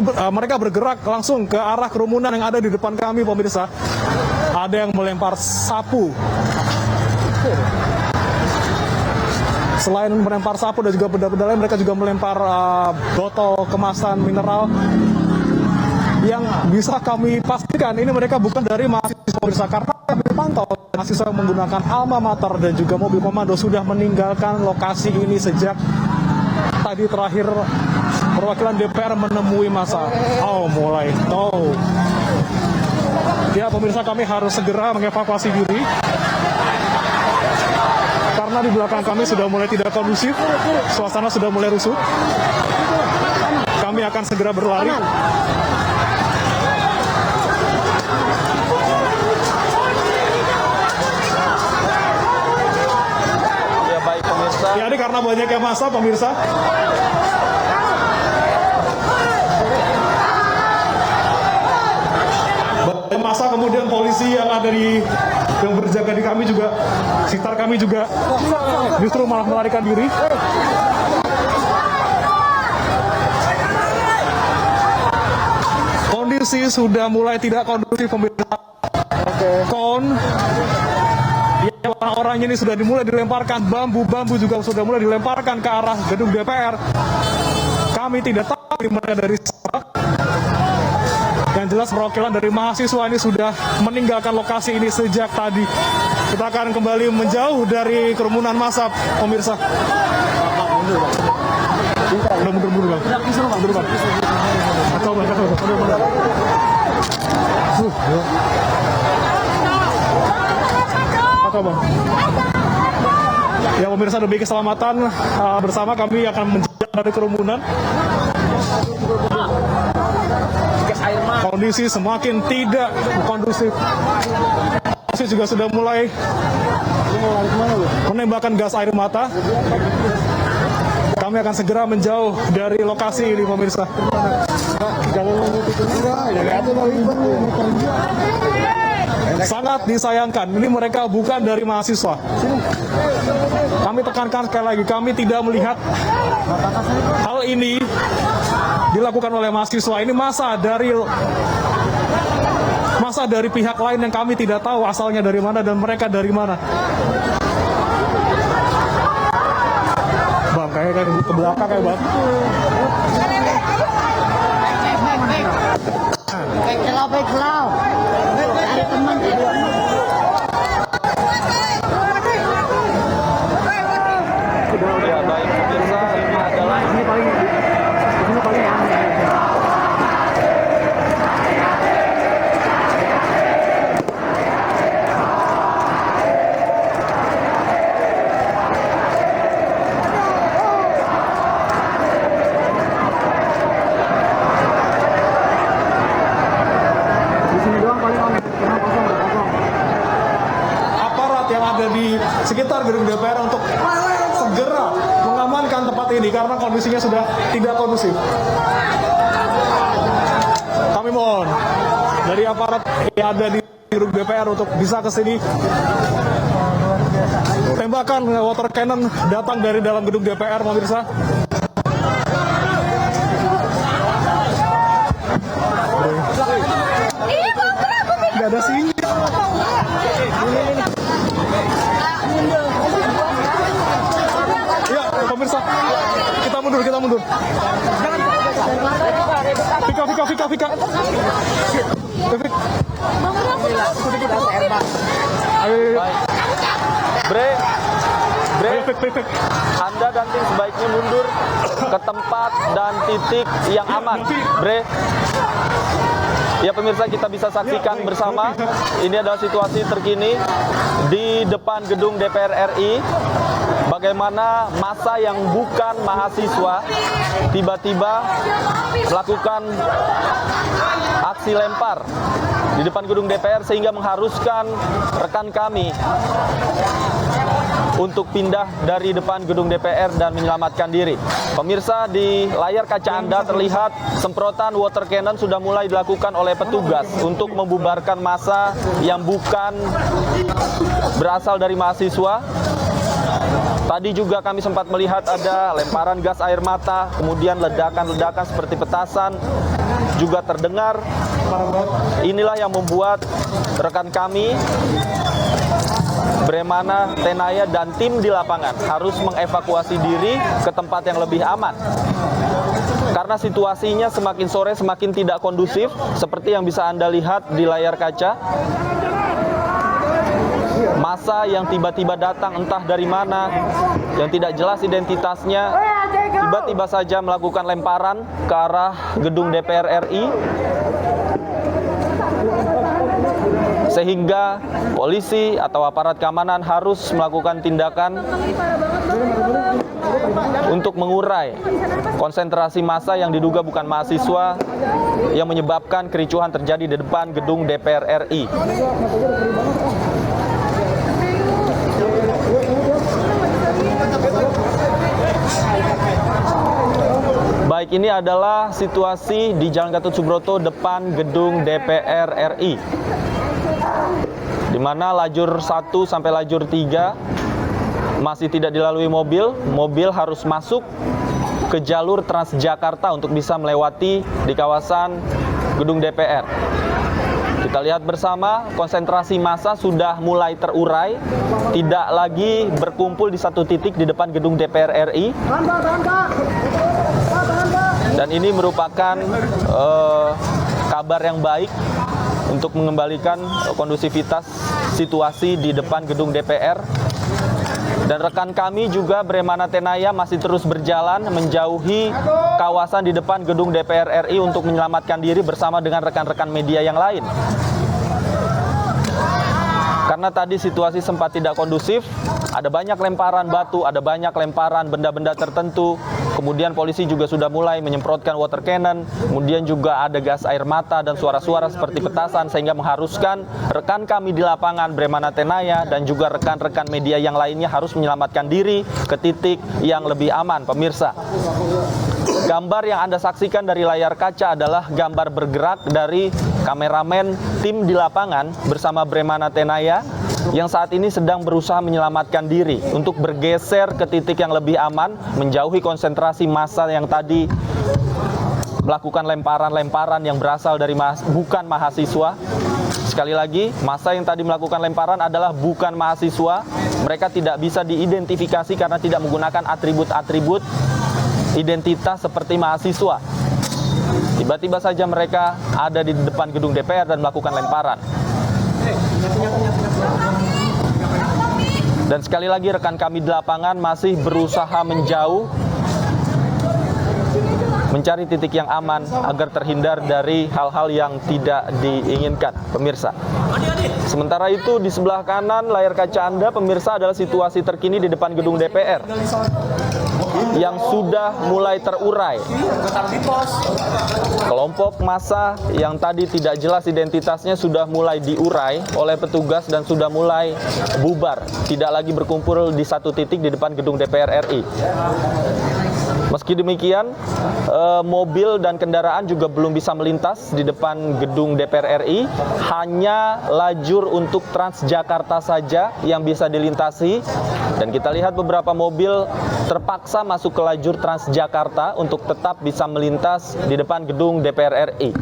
mereka bergerak langsung ke arah kerumunan yang ada di depan kami, pemirsa. Ada yang melempar sapu. Selain melempar sapu dan juga benda-benda lain, mereka juga melempar botol kemasan mineral. Yang bisa kami pastikan ini mereka bukan dari mahasiswa, pemirsa, karena kami pantau mahasiswa menggunakan alma mater dan juga mobil komando sudah meninggalkan lokasi ini sejak tadi terakhir perwakilan DPR menemui massa. Mulai. Ya, pemirsa, kami harus segera mengevakuasi diri karena di belakang kami sudah mulai tidak kondusif, suasana sudah mulai rusuh. Kami akan segera berlari. Ya, baik pemirsa. Ya, ini karena banyaknya massa, pemirsa. Banyak massa, kemudian polisi yang ada yang berjaga di kami juga, sekitar kami juga justru malah melarikan diri. Kondisi sudah mulai tidak kondusif, pemirsa. Orang-orang ini sudah dimulai dilemparkan, bambu juga sudah mulai dilemparkan ke arah gedung DPR. Kami tidak tahu di mana dari siapa. Yang jelas perwakilan dari mahasiswa ini sudah meninggalkan lokasi ini sejak tadi. Kita akan kembali menjauh dari kerumunan massa, pemirsa. Udah mundur, Bang. Mundur, Bang. Kacau, Bang. Ya, pemirsa, demi keselamatan bersama kami akan menjauh dari kerumunan. Kondisi semakin tidak kondusif. Polisi juga sudah mulai menembakkan gas air mata. Kami akan segera menjauh dari lokasi ini, pemirsa. Sangat disayangkan, ini mereka bukan dari mahasiswa. Kami tekankan sekali lagi, kami tidak melihat hal ini dilakukan oleh mahasiswa. Ini massa dari pihak lain yang kami tidak tahu asalnya dari mana dan mereka dari mana. Bang, kayak ke belakang kayak bang. Kelau. Cari teman. Ya, baik pemirsa, ini adalah Ini paling aparat yang ada di sekitar gedung DPR untuk segera mengamankan tempat ini karena kondisinya sudah tidak kondusif. Kami mohon dari aparat yang ada di gedung DPR untuk bisa ke sini. Tembakan water cannon datang dari dalam gedung DPR, pemirsa. Nggak ada sinyal. Ya, pemirsa, kita mundur. Vika. Ayo. Bre, Fik. Anda dan tim sebaiknya mundur ke tempat dan titik yang aman. Bre. Ya pemirsa, kita bisa saksikan bersama. Ini adalah situasi terkini di depan gedung DPR RI. Bagaimana massa yang bukan mahasiswa tiba-tiba melakukan aksi lempar di depan gedung DPR sehingga mengharuskan rekan kami untuk pindah dari depan gedung DPR dan menyelamatkan diri. Pemirsa, di layar kaca Anda terlihat semprotan water cannon sudah mulai dilakukan oleh petugas untuk membubarkan massa yang bukan berasal dari mahasiswa. Tadi juga kami sempat melihat ada lemparan gas air mata, kemudian ledakan-ledakan seperti petasan juga terdengar. Inilah yang membuat rekan kami Bremana Tenaya dan tim di lapangan harus mengevakuasi diri ke tempat yang lebih aman. Karena situasinya semakin sore semakin tidak kondusif, seperti yang bisa Anda lihat di layar kaca. Massa yang tiba-tiba datang entah dari mana, yang tidak jelas identitasnya, tiba-tiba saja melakukan lemparan ke arah gedung DPR RI, sehingga polisi atau aparat keamanan harus melakukan tindakan untuk mengurai konsentrasi massa yang diduga bukan mahasiswa yang menyebabkan kericuhan terjadi di depan gedung DPR RI. Baik, ini adalah situasi di Jalan Gatot Subroto depan gedung DPR RI, di mana lajur 1 sampai lajur 3 masih tidak dilalui mobil. Mobil harus masuk ke jalur Transjakarta untuk bisa melewati di kawasan gedung DPR. Kita lihat bersama, konsentrasi massa sudah mulai terurai, tidak lagi berkumpul di satu titik di depan gedung DPR RI. Dan ini merupakan kabar yang baik untuk mengembalikan kondusivitas situasi di depan gedung DPR. Dan rekan kami juga Bremana Tenaya masih terus berjalan menjauhi kawasan di depan gedung DPR RI untuk menyelamatkan diri bersama dengan rekan-rekan media yang lain. Karena tadi situasi sempat tidak kondusif, ada banyak lemparan batu, ada banyak lemparan benda-benda tertentu. Kemudian polisi juga sudah mulai menyemprotkan water cannon, kemudian juga ada gas air mata dan suara-suara seperti petasan, sehingga mengharuskan rekan kami di lapangan Bremana Tenaya dan juga rekan-rekan media yang lainnya harus menyelamatkan diri ke titik yang lebih aman, pemirsa. Gambar yang Anda saksikan dari layar kaca adalah gambar bergerak dari kameramen tim di lapangan bersama Bremana Tenaya yang saat ini sedang berusaha menyelamatkan diri untuk bergeser ke titik yang lebih aman, menjauhi konsentrasi massa yang tadi melakukan lemparan-lemparan yang berasal dari bukan mahasiswa. Sekali lagi, massa yang tadi melakukan lemparan adalah bukan mahasiswa. Mereka tidak bisa diidentifikasi karena tidak menggunakan atribut-atribut identitas seperti mahasiswa. Tiba-tiba saja mereka ada di depan gedung DPR dan melakukan lemparan. Dan sekali lagi rekan kami di lapangan masih berusaha menjauh, mencari titik yang aman agar terhindar dari hal-hal yang tidak diinginkan, pemirsa. Sementara itu di sebelah kanan layar kaca Anda, pemirsa, adalah situasi terkini di depan gedung DPR yang sudah mulai terurai. Kelompok massa yang tadi tidak jelas identitasnya sudah mulai diurai oleh petugas dan sudah mulai bubar, tidak lagi berkumpul di satu titik di depan gedung DPR RI. Meski demikian, mobil dan kendaraan juga belum bisa melintas di depan gedung DPR RI. Hanya lajur untuk Transjakarta saja yang bisa dilintasi. Dan kita lihat beberapa mobil terpaksa masuk ke lajur Transjakarta untuk tetap bisa melintas di depan gedung DPR RI.